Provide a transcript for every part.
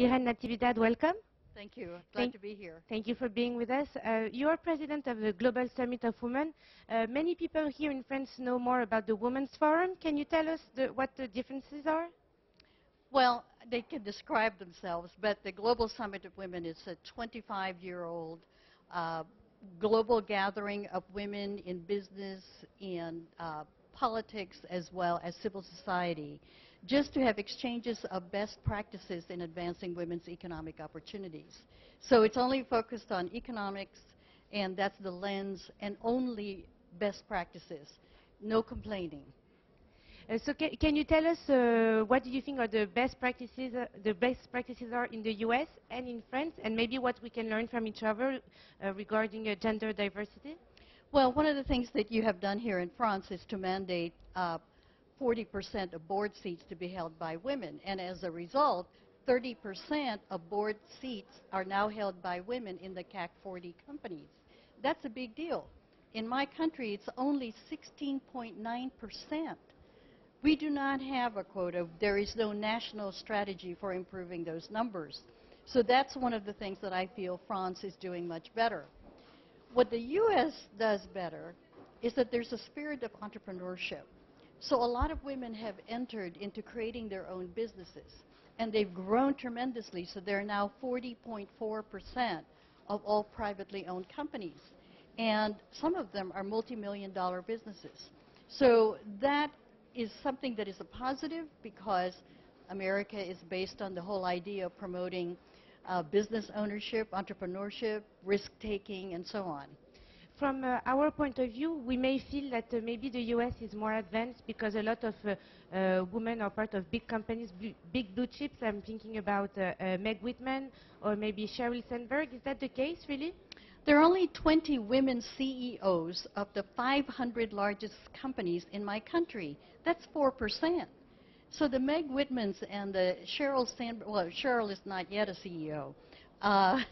Irène Natividad, welcome. Thank you. Glad to be here. Thank you for being with us. You are president of the Global Summit of Women. Many people here in France know more about the Women's Forum. Can you tell us what the differences are? Well, they can describe themselves, but the Global Summit of Women is a 25-year-old global gathering of women in business, in politics, as well as civil society, just to have exchanges of best practices in advancing women's economic opportunities. So it's only focused on economics, and that's the lens, and only best practices, no complaining. So can you tell us what do you think are the best practices are in the US and in France, and maybe what we can learn from each other regarding gender diversity? Well, one of the things that you have done here in France is to mandate 40% of board seats to be held by women, and as a result, 30% of board seats are now held by women in the CAC40 companies. That's a big deal. In my country, it's only 16.9%. We do not have a quota. There is no national strategy for improving those numbers. So that's one of the things that I feel France is doing much better. What the U.S. does better is that there's a spirit of entrepreneurship. So a lot of women have entered into creating their own businesses, and they've grown tremendously, so they're now 40.4% of all privately owned companies. And some of them are multi-million-dollar businesses. So that is something that is a positive, because America is based on the whole idea of promoting business ownership, entrepreneurship, risk-taking, and so on. From our point of view, we may feel that maybe the US is more advanced because a lot of women are part of big companies, big blue chips. I'm thinking about Meg Whitman or maybe Sheryl Sandberg. Is that the case, really? There are only 20 women CEOs of the 500 largest companies in my country. That's 4%. So the Meg Whitmans and the Sheryl Sandberg, well, Sheryl is not yet a CEO. Not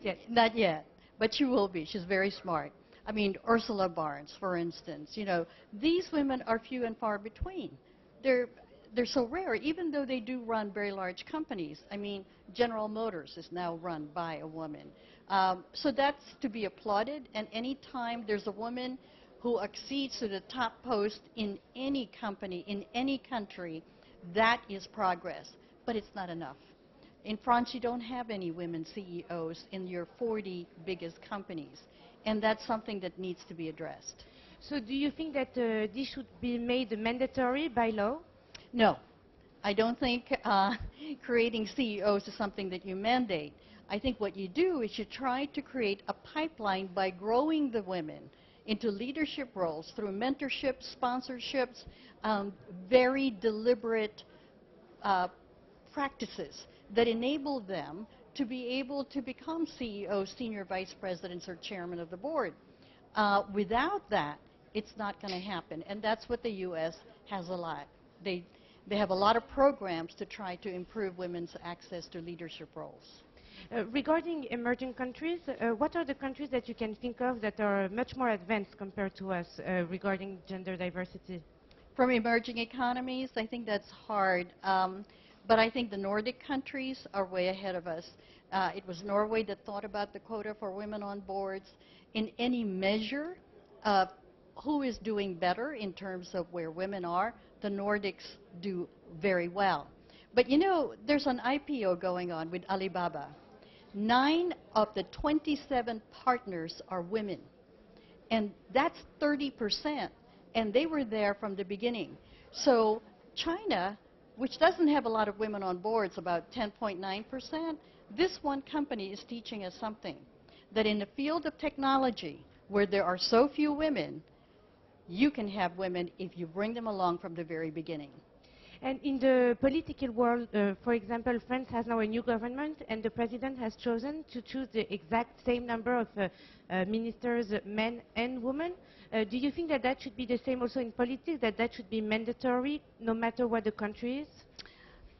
yet. Not yet, but she will be. She's very smart. I mean, Ursula Barnes, for instance. You know, these women are few and far between. They're so rare, even though they do run very large companies. I mean, General Motors is now run by a woman. So that's to be applauded, and any time there's a woman who accedes to the top post in any company, in any country, that is progress, but it's not enough. In France, you don't have any women CEOs in your 40 biggest companies, and that's something that needs to be addressed. So do you think that this should be made mandatory by law? No. I don't think creating CEOs is something that you mandate. I think what you do is you try to create a pipeline by growing the women into leadership roles through mentorship, sponsorships, very deliberate practices that enable them to be able to become CEOs, senior vice presidents, or chairman of the board. Without that, it's not going to happen, and that's what the U.S. has a lot. They have a lot of programs to try to improve women's access to leadership roles. Regarding emerging countries, what are the countries that you can think of that are much more advanced compared to us regarding gender diversity? From emerging economies, I think that's hard. But I think the Nordic countries are way ahead of us. It was Norway that thought about the quota for women on boards. In any measure of who is doing better in terms of where women are, the Nordics do very well. But you know, there's an IPO going on with Alibaba. 9 of the 27 partners are women, and that's 30%, and they were there from the beginning. So China, which doesn't have a lot of women on boards, about 10.9%, this one company is teaching us something, that in the field of technology, where there are so few women, you can have women if you bring them along from the very beginning. And in the political world, for example, France has now a new government, and the president has chosen to choose the exact same number of ministers, men and women. Do you think that that should be the same also in politics, that that should be mandatory no matter what the country is?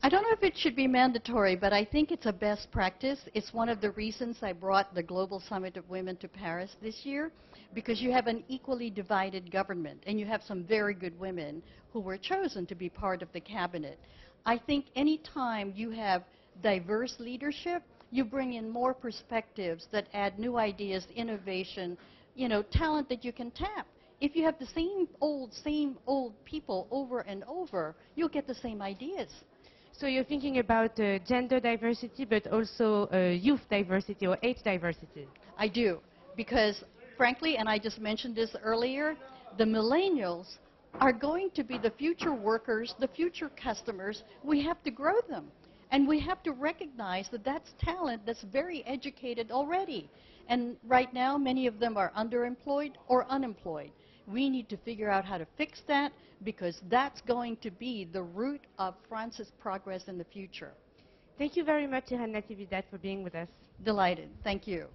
I don't know if it should be mandatory, but I think it's a best practice. It's one of the reasons I brought the Global Summit of Women to Paris this year, because you have an equally divided government, and you have some very good women who were chosen to be part of the cabinet. I think any time you have diverse leadership, you bring in more perspectives that add new ideas, innovation, you know, talent that you can tap. If you have the same old people over and over, you'll get the same ideas. So you're thinking about gender diversity, but also youth diversity or age diversity. I do, because frankly, and I just mentioned this earlier, the millennials are going to be the future workers, the future customers. We have to grow them. And we have to recognize that that's talent that's very educated already. And right now, many of them are underemployed or unemployed. We need to figure out how to fix that, because that's going to be the root of France's progress in the future. Thank you very much, Irène Natividad, for being with us. Delighted. Thank you.